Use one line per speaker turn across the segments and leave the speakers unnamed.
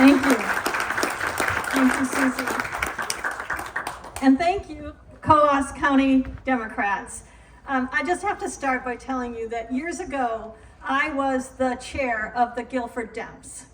Thank you. Thank you, Susie. And thank you, Coos County Democrats. I just have to start by telling you that years ago, I was the chair of the Guilford Dems.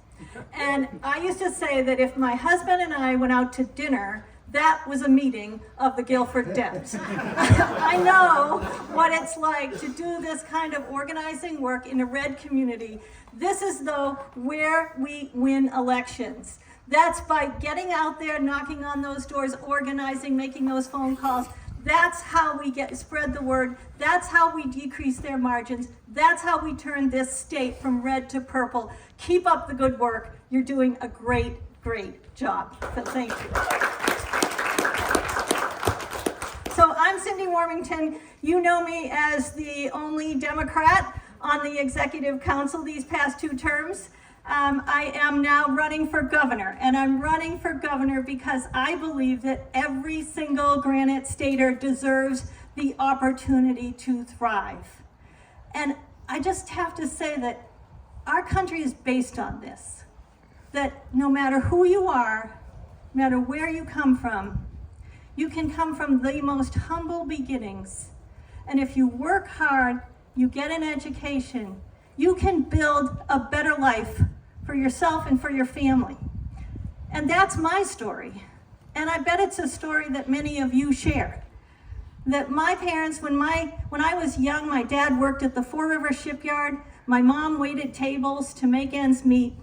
And I used to say that if my husband and I went out to dinner, that was a meeting of the Guilford Dems. I know what it's like to do this kind of organizing work in a red community. This is, though, where we win elections. That's by getting out there, knocking on those doors, organizing, making those phone calls. That's how we spread the word. That's how we decrease their margins. That's how we turn this state from red to purple. Keep up the good work. You're doing a great, great job. So thank you. So I'm Cinde Warmington. You know me as the only Democrat on the Executive Council these past 2 terms. I am now running for governor, and I'm running for governor because I believe that every single Granite Stater deserves the opportunity to thrive. And I just have to say that our country is based on this, that no matter who you are, no matter where you can come from the most humble beginnings. And if you work hard, you get an education, you can build a better life for yourself and for your family. And that's my story. And I bet it's a story that many of you share. That my parents, when I was young, my dad worked at the Four River Shipyard. My mom waited tables to make ends meet.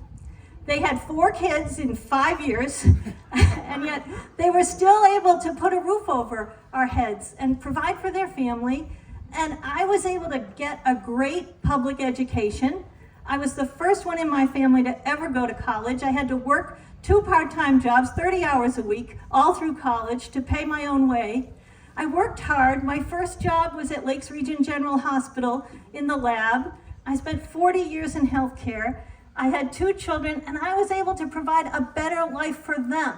They had 4 kids in 5 years, and yet they were still able to put a roof over our heads and provide for their family. And I was able to get a great public education. I was the first one in my family to ever go to college. I had to work 2 part-time jobs, 30 hours a week, all through college to pay my own way. I worked hard. My first job was at Lakes Region General Hospital in the lab. I spent 40 years in healthcare. I had 2 children, and I was able to provide a better life for them.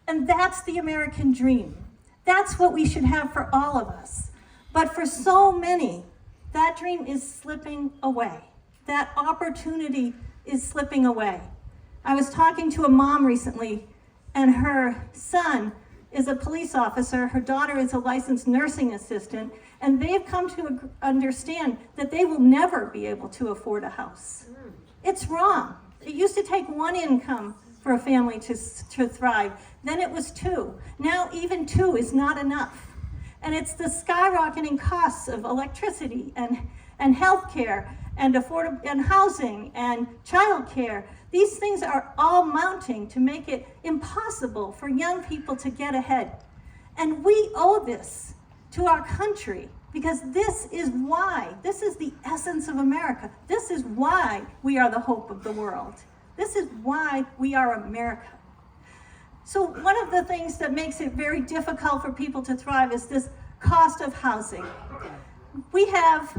And that's the American dream. That's what we should have for all of us. But for so many, that dream is slipping away. That opportunity is slipping away. I was talking to a mom recently, and her son is a police officer, her daughter is a licensed nursing assistant, and they've come to understand that they will never be able to afford a house. It's wrong. It used to take 1 income for a family to thrive. Then it was 2. Now even 2 is not enough. And it's the skyrocketing costs of electricity and healthcare and affordable and housing and childcare. These things are all mounting to make it impossible for young people to get ahead. And we owe this to our country because this is the essence of America. This is why we are the hope of the world. This is why we are America. So one of the things that makes it very difficult for people to thrive is this cost of housing. We have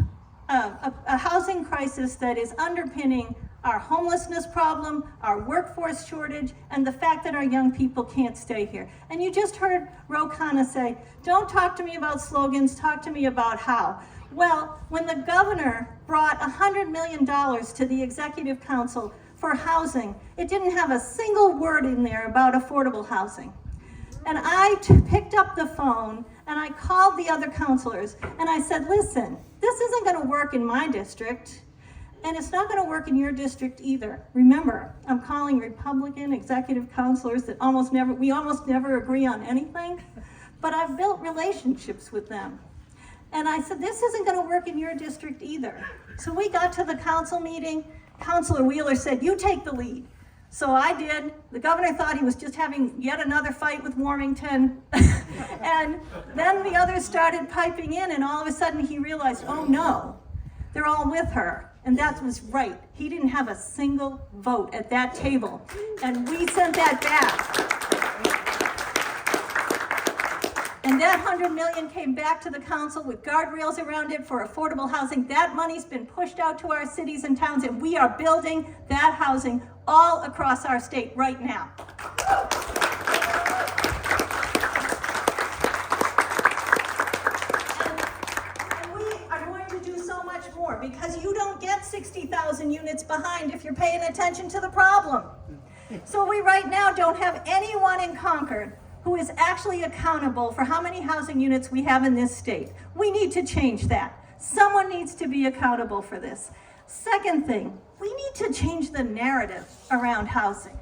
a housing crisis that is underpinning our homelessness problem, our workforce shortage, and the fact that our young people can't stay here. And you just heard Ro Khanna say, don't talk to me about slogans, talk to me about how. Well, when the governor brought $100 million to the Executive Council for housing, it didn't have a single word in there about affordable housing. And I picked up the phone and I called the other councilors and I said, listen, this isn't gonna work in my district. And it's not going to work in your district either. Remember, I'm calling Republican executive councilors that we almost never agree on anything, but I've built relationships with them. And I said, this isn't going to work in your district either. So we got to the council meeting. Councilor Wheeler said, you take the lead. So I did. The governor thought he was just having yet another fight with Warmington. And then the others started piping in, and all of a sudden he realized, oh no, they're all with her. And that was right. He didn't have a single vote at that table. And we sent that back. And that $100 million came back to the council with guardrails around it for affordable housing. That money's been pushed out to our cities and towns, and we are building that housing all across our state right now. And we are going to do so much more because you don't get 60,000 1,000 units behind if you're paying attention to the problem. So we right now don't have anyone in Concord who is actually accountable for how many housing units we have in this state. We need to change that. Someone needs to be accountable for this. Second thing, we need to change the narrative around housing.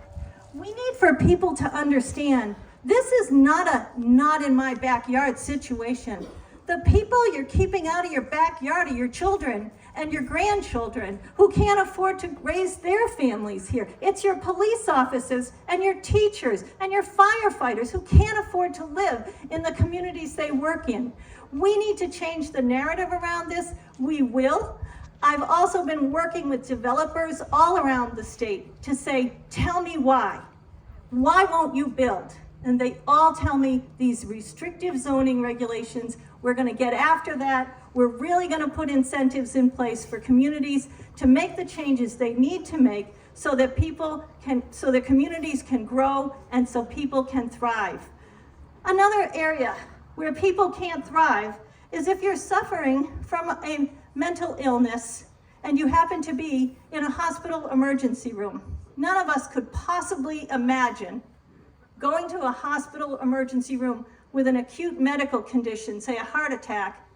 We need for people to understand this is not a not in my backyard situation. The people you're keeping out of your backyard are your children and your grandchildren who can't afford to raise their families here. It's your police officers and your teachers and your firefighters who can't afford to live in the communities they work in. We need to change the narrative around this. We will. I've also been working with developers all around the state to say, tell me why. Why won't you build? And they all tell me these restrictive zoning regulations, we're going to get after that. We're really going to put incentives in place for communities to make the changes they need to make so that communities can grow and so people can thrive. Another area where people can't thrive is if you're suffering from a mental illness and you happen to be in a hospital emergency room. None of us could possibly imagine going to a hospital emergency room with an acute medical condition, say a heart attack,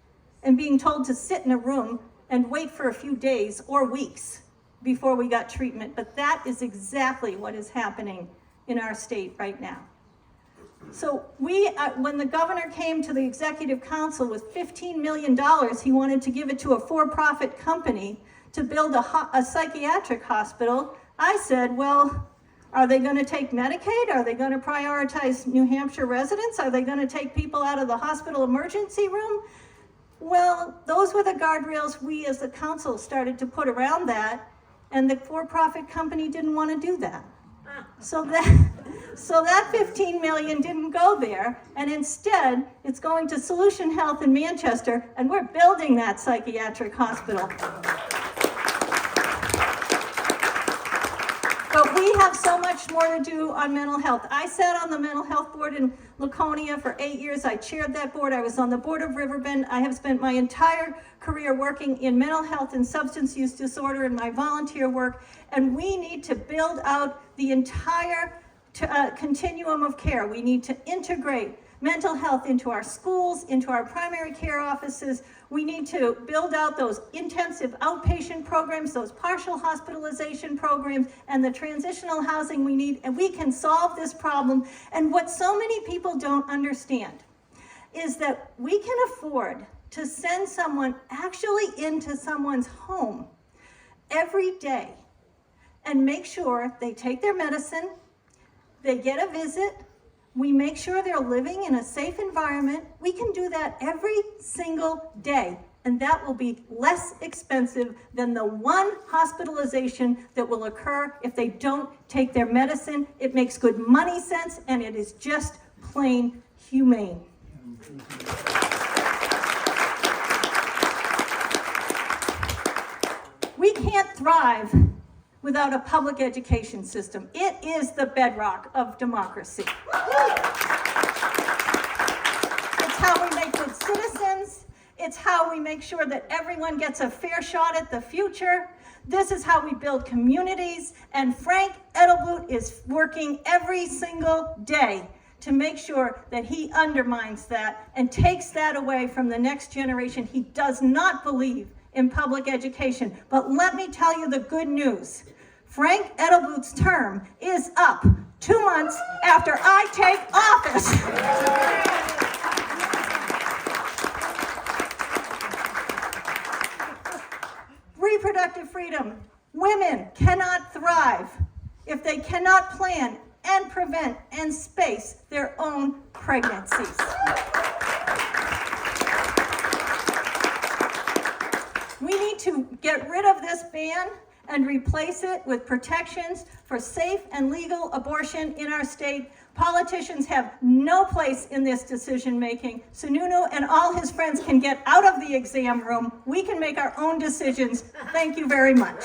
and being told to sit in a room and wait for a few days or weeks before we got treatment. But that is exactly what is happening in our state right now. So when the governor came to the executive council with $15 million, he wanted to give it to a for-profit company to build a psychiatric hospital. I said, well, are they going to take Medicaid? Are they going to prioritize New Hampshire residents? Are they going to take people out of the hospital emergency room? Well, those were the guardrails we as the council started to put around that, and the for-profit company didn't want to do that. So that 15 million didn't go there, and instead it's going to Solution Health in Manchester, and we're building that psychiatric hospital. But we have so much more to do on mental health. I sat on the mental health board in Laconia for 8 years. I chaired that board. I was on the board of Riverbend. I have spent my entire career working in mental health and substance use disorder in my volunteer work. And we need to build out the entire continuum of care. We need to integrate mental health into our schools, into our primary care offices. We need to build out those intensive outpatient programs, those partial hospitalization programs, and the transitional housing we need, and we can solve this problem. And what so many people don't understand is that we can afford to send someone actually into someone's home every day and make sure they take their medicine, they get a visit, we make sure they're living in a safe environment. We can do that every single day, and that will be less expensive than the one hospitalization that will occur if they don't take their medicine. It makes good money sense, and it is just plain humane. We can't thrive without a public education system. It is the bedrock of democracy. It's how we make good citizens. It's how we make sure that everyone gets a fair shot at the future. This is how we build communities. And Frank Edelblut is working every single day to make sure that he undermines that and takes that away from the next generation. He does not believe in public education. But let me tell you the good news. Frank Edelblut's term is up 2 months after I take office. Reproductive freedom. Women cannot thrive if they cannot plan and prevent and space their own pregnancies. We need to get rid of this ban and replace it with protections for safe and legal abortion in our state. Politicians have no place in this decision-making. Sununu and all his friends can get out of the exam room. We can make our own decisions. Thank you very much.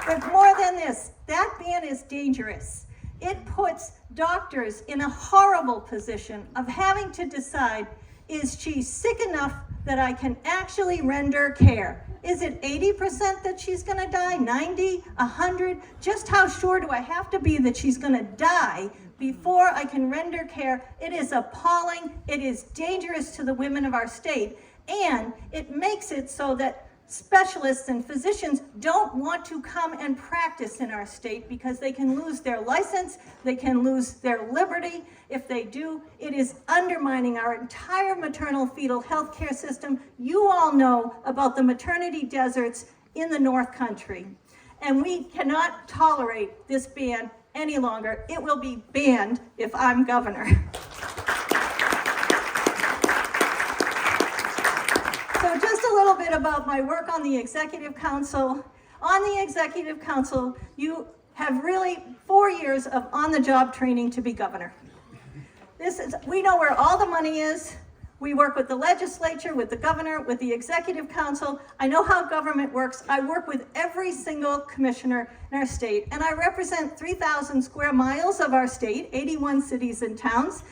But more than this, that ban is dangerous. It puts doctors in a horrible position of having to decide, is she sick enough that I can actually render care. Is it 80% that she's gonna die, 90, 100? Just how sure do I have to be that she's gonna die before I can render care? It is appalling, it is dangerous to the women of our state, and it makes it so that specialists and physicians don't want to come and practice in our state because they can lose their license, they can lose their liberty. If they do, it is undermining our entire maternal fetal health care system. You all know about the maternity deserts in the North Country, and we cannot tolerate this ban any longer. It will be banned if I'm governor. So just a little bit about my work on the Executive Council. On the Executive Council, you have really 4 years of on-the-job training to be governor. We know where all the money is. We work with the legislature, with the governor, with the Executive Council. I know how government works. I work with every single commissioner in our state, and I represent 3,000 square miles of our state, 81 cities and towns.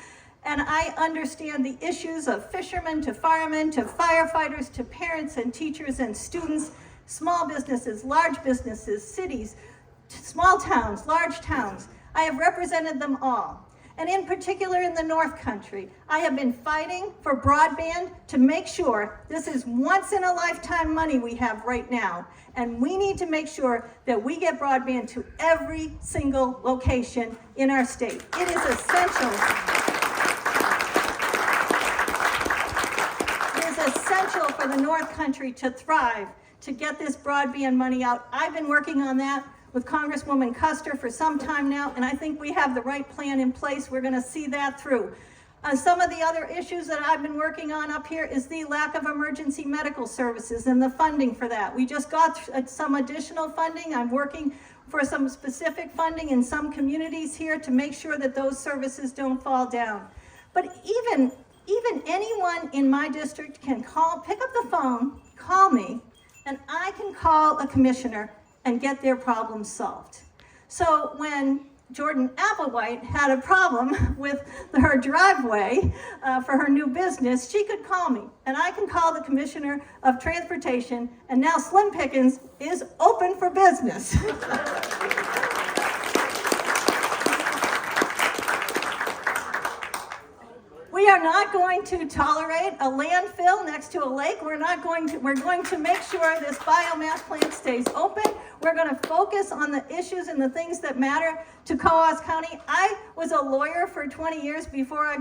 And I understand the issues of fishermen to firemen to firefighters to parents and teachers and students, small businesses, large businesses, cities, small towns, large towns. I have represented them all. And in particular in the North Country, I have been fighting for broadband to make sure this is once in a lifetime money we have right now. And we need to make sure that we get broadband to every single location in our state. It is essential. Essential for the North Country to thrive, to get this broadband money out. I've been working on that with Congresswoman Custer for some time now, and I think we have the right plan in place. We're going to see that through. Some of the other issues that I've been working on up here is the lack of emergency medical services and the funding for that. We just got some additional funding. I'm working for some specific funding in some communities here to make sure that those services don't fall down. But even anyone in my district can pick up the phone, call me, and I can call a commissioner and get their problem solved. So when Jordan Applewhite had a problem with her driveway for her new business, she could call me, and I can call the Commissioner of Transportation, and now Slim Pickens is open for business. We are not going to tolerate a landfill next to a lake. We're going to make sure this biomass plant stays open. We're going to focus on the issues and the things that matter to Coos County. I was a lawyer for 20 years before I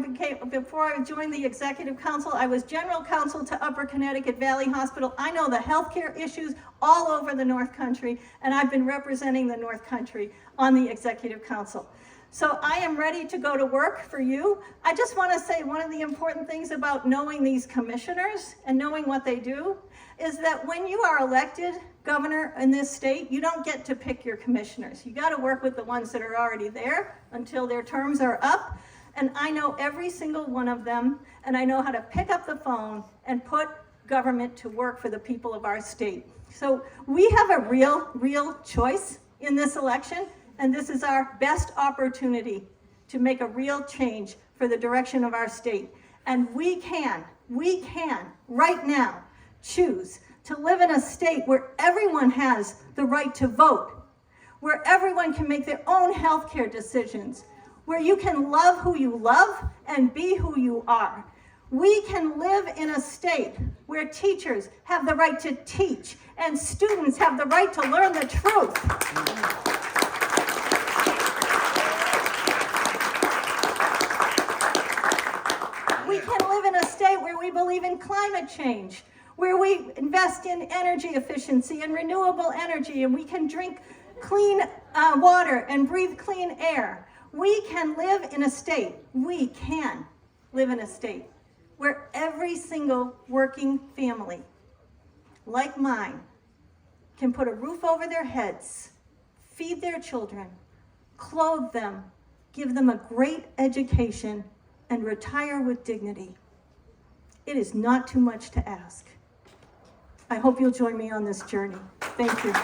joined the Executive Council. I was general counsel to Upper Connecticut Valley Hospital. I know the healthcare issues all over the North Country, and I've been representing the North Country on the Executive Council. So I am ready to go to work for you. I just want to say one of the important things about knowing these commissioners and knowing what they do is that when you are elected governor in this state, you don't get to pick your commissioners. You got to work with the ones that are already there until their terms are up. And I know every single one of them, and I know how to pick up the phone and put government to work for the people of our state. So we have a real choice in this election. And this is our best opportunity to make a real change for the direction of our state. And we can right now choose to live in a state where everyone has the right to vote, where everyone can make their own healthcare decisions, where you can love who you love and be who you are. We can live in a state where teachers have the right to teach and students have the right to learn the truth. We can live in a state where we believe in climate change, where we invest in energy efficiency and renewable energy, and we can drink clean water and breathe clean air. We can live in a state where every single working family, like mine, can put a roof over their heads, feed their children, clothe them, give them a great education, and retire with dignity. It is not too much to ask. I hope you'll join me on this journey. Thank you.